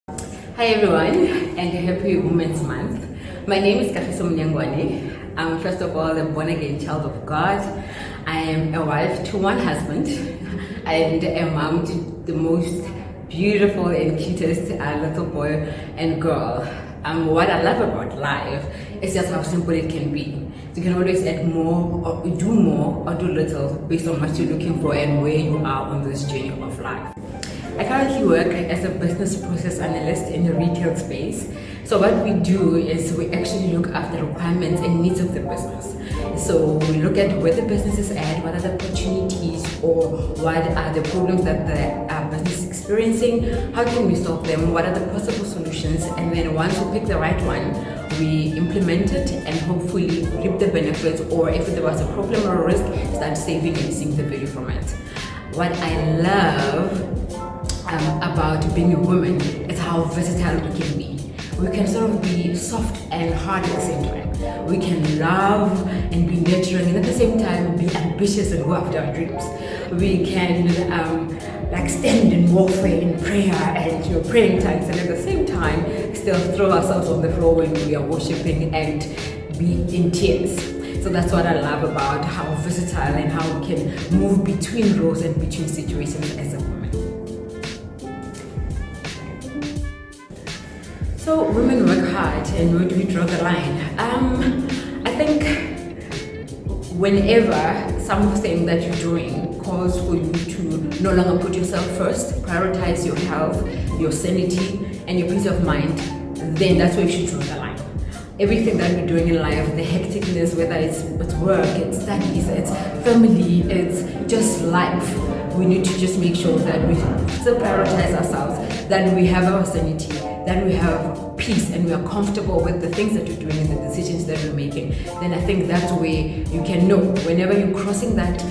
Hi everyone, and happy Women's Month. My name is Kagiso Munengwane. I'm first of all a born-again child of God. I am a wife to one husband and a mom to the most beautiful and cutest little boy and girl. What I love about life is just how simple it can be. You can always add more or do little based on what you're looking for and where you are on this journey of life. I currently work as a business process analyst in the retail space. So what we do is we actually look after requirements and needs of the business. So we look at where the business is at, what are the opportunities or what are the problems that the business is experiencing, how can we solve them, what are the possible solutions, and then once we pick the right one, we implement it and hopefully reap the benefits, or if there was a problem or a risk, start saving and seeing the value from it. What I love about being a woman is how versatile we can be. We can sort of be soft and hard at the same time. We can love and be nurturing and at the same time be ambitious and go after our dreams. We can stand in warfare in prayer and praying tongues, and at the same time still throw ourselves on the floor when we are worshiping and be in tears. So that's what I love about how versatile and how we can move between roles and between situations as a woman. So women work hard, and where do we draw the line? I think whenever something that you're doing calls for you to no longer put yourself first, prioritize your health, your sanity, and your peace of mind, then that's where you should draw the line. Everything that we're doing in life, the hecticness, whether it's work, it's studies, it's family, it's just life, we need to just make sure that we still prioritize ourselves, that we have our sanity, that we have peace, and we are comfortable with the things that we're doing and the decisions that we're making. Then I think that's where you can know whenever you're crossing that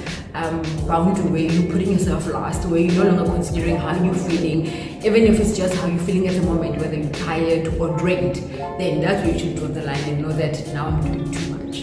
boundary where you're putting yourself last, where you're no longer considering how you're feeling, even if it's just how you're feeling at the moment, whether you're tired or drained, then that's where you should draw the line and know that now I'm doing too much.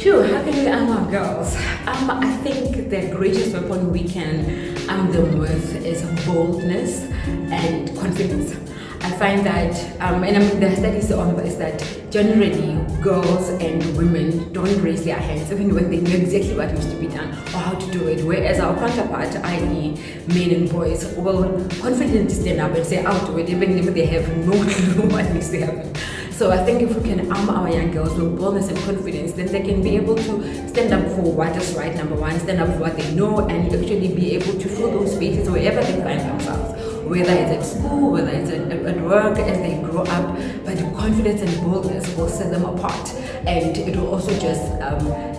Sure, how can we arm our girls? I think the greatest weapon we can arm them with is boldness and confidence. I find that, the studies on this, that generally girls and women don't raise their hands even when they know exactly what needs to be done or how to do it, whereas our counterpart, i.e. men and boys, will confidently stand up and say, I'll do it, even if they have no clue what needs to happen. So I think if we can arm our young girls with boldness and confidence, then they can be able to stand up for what is right, number one, stand up for what they know, and actually be able to fill those spaces wherever they find themselves, whether it's at school, whether it's at work, as they grow up. But the confidence and boldness will set them apart, and it will also just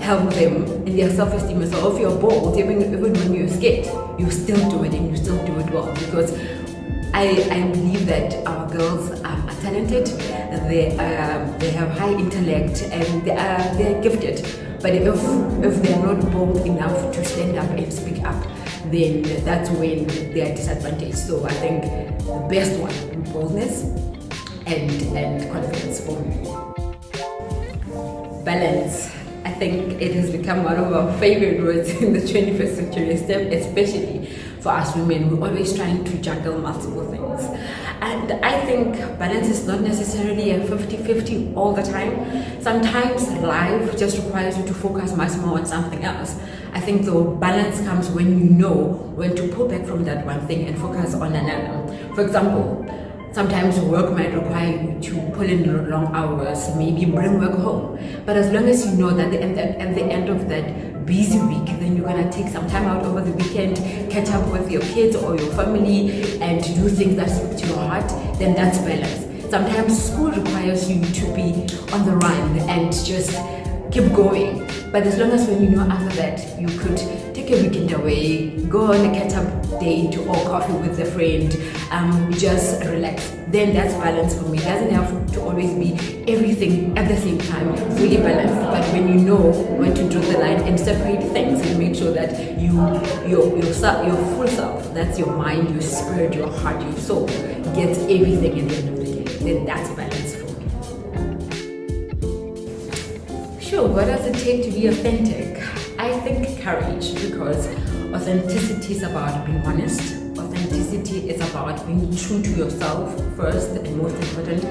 help them in their self-esteem as well. If you're bold, even when you're scared, you still do it, and you still do it well, because I believe that our girls are talented, they have high intellect, and they're gifted. But if they're not bold enough to stand up and speak up, then that's when they are disadvantaged. So I think the best one is boldness and confidence for me. Balance. I think it has become one of our favorite words in the 21st century, especially for us women. We're always trying to juggle multiple things. And I think balance is not necessarily a 50-50 all the time. Sometimes life just requires you to focus much more on something else. I think the balance comes when you know when to pull back from that one thing and focus on another. For example, sometimes work might require you to pull in long hours, maybe bring work home. But as long as you know that at the end of that busy week, then you're gonna take some time out over the weekend, catch up with your kids or your family, and do things that speak to your heart, then that's balance. Sometimes school requires you to be on the run and just keep going. But as long as when you know after that, you could take a weekend away, go on a catch-up date or coffee with a friend, just relax, then that's balance for me. It doesn't have to always be everything at the same time, fully balanced. But when you know when to draw the line and separate things and make sure that your full self, that's your mind, your spirit, your heart, your soul, gets everything at the end of the day, then that's balance for me. Sure, what does it take to be authentic? I think courage, because authenticity is about being honest. Authenticity about being true to yourself first and most important.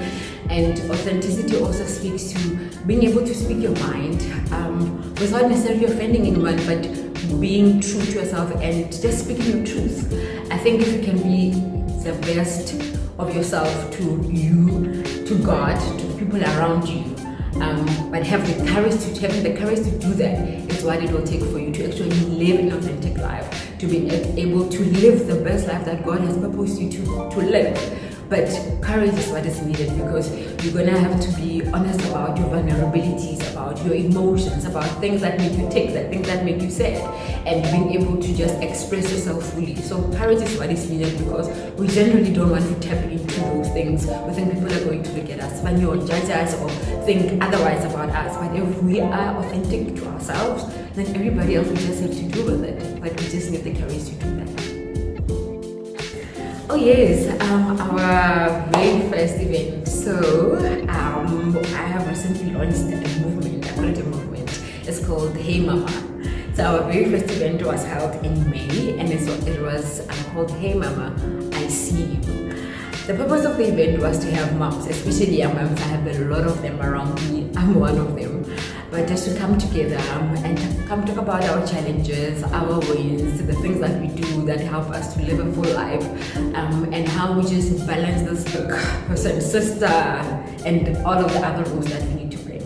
And authenticity also speaks to being able to speak your mind without necessarily offending anyone, but being true to yourself and just speaking your truth. I think if you can be the best of yourself to you, to God, to the people around you, but having the courage to do that is what it will take for you to actually live an authentic life, to be able to live the best life that God has purposed you to live. But courage is what is needed, because you're gonna have to be honest about your vulnerabilities, about your emotions, about things that make you tick, things that make you sad, and being able to just express yourself fully. So courage is what is needed, because we generally don't want to tap into those things. We think people are going to look at us funny or judge us or think otherwise about us. But if we are authentic to ourselves, then everybody else will just have to deal with it. But we just need the courage to do that. Oh yes, our very first event. So I have recently launched a movement. I call it a movement. It's called Hey Mama. So our very first event was held in May, and it was called Hey Mama, I See You. The purpose of the event was to have moms, especially young moms. I have a lot of them around me. I'm one of them. But just to come together and come talk about our challenges, our wins, the things that we do that help us to live a full life, and how we just balance this person, sister, and all of the other roles that we need to play.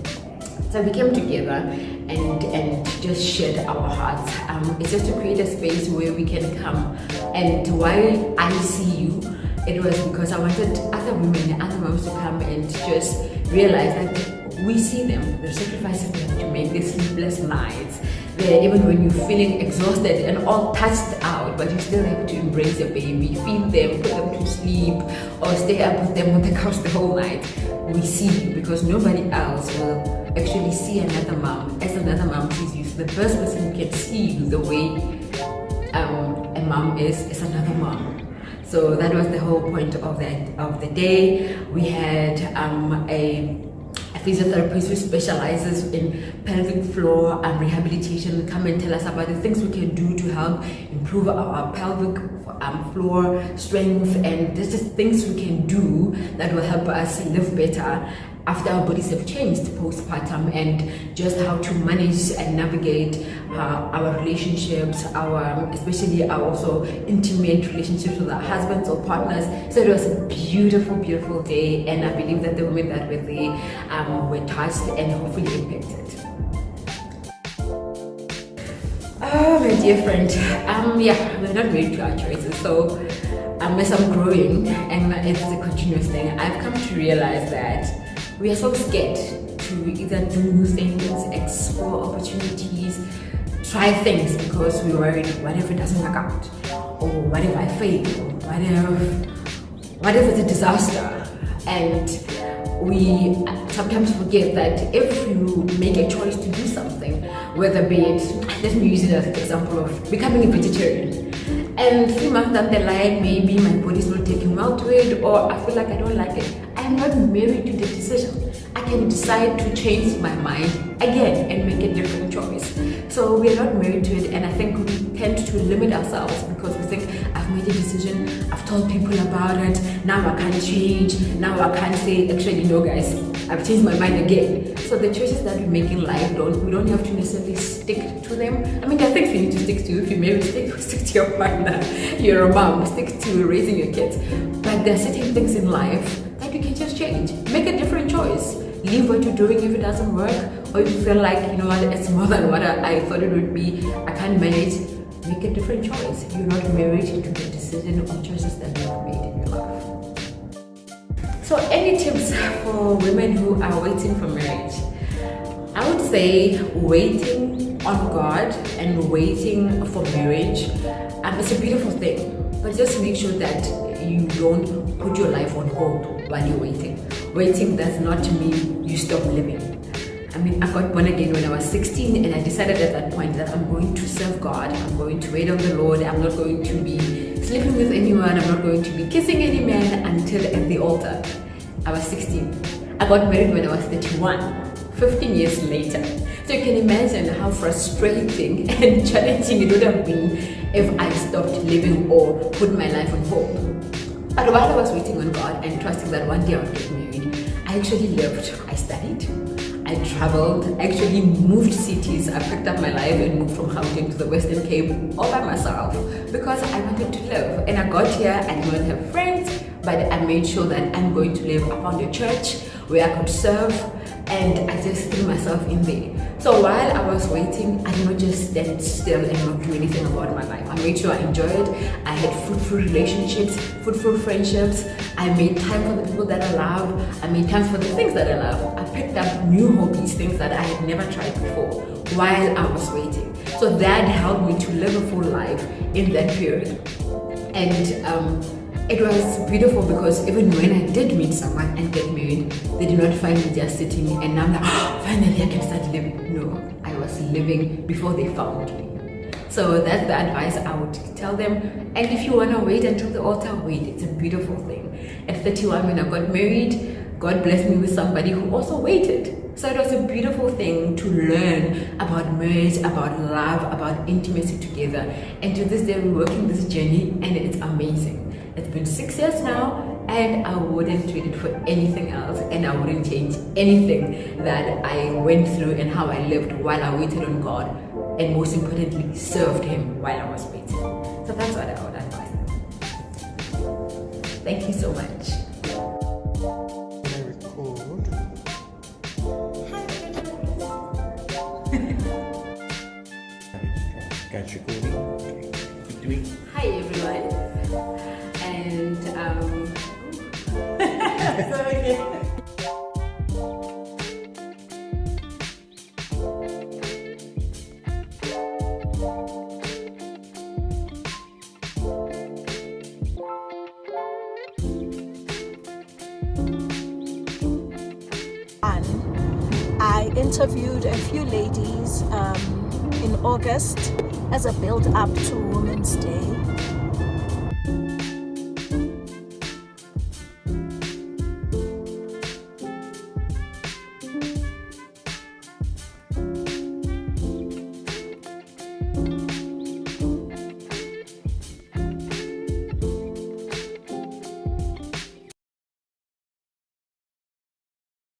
So we came together and just shared our hearts. It's just to create a space where we can come. And why I see you, it was because I wanted other women, other moms to come and just realize that we see them, the sacrifices they have to make, the sleepless nights, even when you're feeling exhausted and all touched out, but you still have to embrace your baby, feed them, put them to sleep, or stay up with them on the couch the whole night. We see you, because nobody else will actually see another mom as another mom sees you. So the first person who can see you the way a mom is another mom. So that was the whole point of the day. We had a physiotherapist who specializes in pelvic floor rehabilitation come and tell us about the things we can do to help improve our pelvic floor strength, and there's just things we can do that will help us live better after our bodies have changed postpartum, and just how to manage and navigate our relationships, especially our also intimate relationships with our husbands or partners. So it was a beautiful, beautiful day, and I believe that the women that were there were touched and hopefully impacted. Oh, my dear friend, we're not married to our choices, so as I'm growing, and it's a continuous thing, I've come to realize that we are so scared to either do new things, explore opportunities, try things, because we're worried, what if it doesn't work out? Or what if I fail? What if it's a disaster? And we sometimes forget that if you make a choice to do something, whether be it, let me use it as an example of becoming a vegetarian, and 3 months down the line, maybe my body's not taking well to it, or I feel like I don't like it, I'm not married to the decision. I can decide to change my mind again and make a different choice. So we're not married to it, and I think we tend to limit ourselves because we think, I've made a decision, I've told people about it, now I can't change, now I can't say, actually no guys, I've changed my mind again. So the choices that we make in life, we don't have to necessarily stick to them. I mean, there are things you need to stick to. If you're married, stick to your partner. You're a mom, stick to raising your kids. But there are certain things in life that you can just change. Make a different choice. Leave what you're doing if it doesn't work, or if you feel like, you know what, it's more than what I thought it would be, I can't manage. Make a different choice. You're not married to the decision or choices that you have made in your life. So any tips for women who are waiting for marriage? I would say waiting on God and waiting for marriage, it's a beautiful thing, but just make sure that you don't put your life on hold while you're waiting. Waiting does not mean you stop living. I mean, I got born again when I was 16, and I decided at that point that I'm going to serve God, I'm going to wait on the Lord, I'm not going to be sleeping with anyone, I'm not going to be kissing any man until at the altar. I was 16. I got married when I was 31, 15 years later. So you can imagine how frustrating and challenging it would have been if I stopped living or put my life on hold. But while I was waiting on God and trusting that one day I would get married, I actually lived. I studied. I traveled, actually moved cities. I picked up my life and moved from Gauteng to the Western Cape all by myself because I wanted to live. And I got here, I did not have friends, but I made sure that I'm going to live. I found a church where I could serve, and I just threw myself in there. So while I was waiting, I did not just stand still and not do anything about my life. I made sure I enjoyed. I had fruitful relationships, fruitful friendships. I made time for the people that I love. I made time for the things that I love. I picked up new hobbies, things that I had never tried before while I was waiting. So that helped me to live a full life in that period. And it was beautiful because even when I did meet someone and get married, they did not find me just sitting and I'm like, oh, finally I can start living. No, I was living before they found me. So that's the advice I would tell them. And if you want to wait until the altar, wait. It's a beautiful thing. At 31, when I got married, God blessed me with somebody who also waited. So it was a beautiful thing to learn about marriage, about love, about intimacy together. And to this day, we're working this journey and it's amazing. It's been 6 years now, and I wouldn't trade it for anything else, and I wouldn't change anything that I went through and how I lived while I waited on God, and most importantly, served Him while I was waiting. So that's what I would advise them. Thank you so much. Hi everyone. And I interviewed a few ladies in August as a build-up to Women's Day.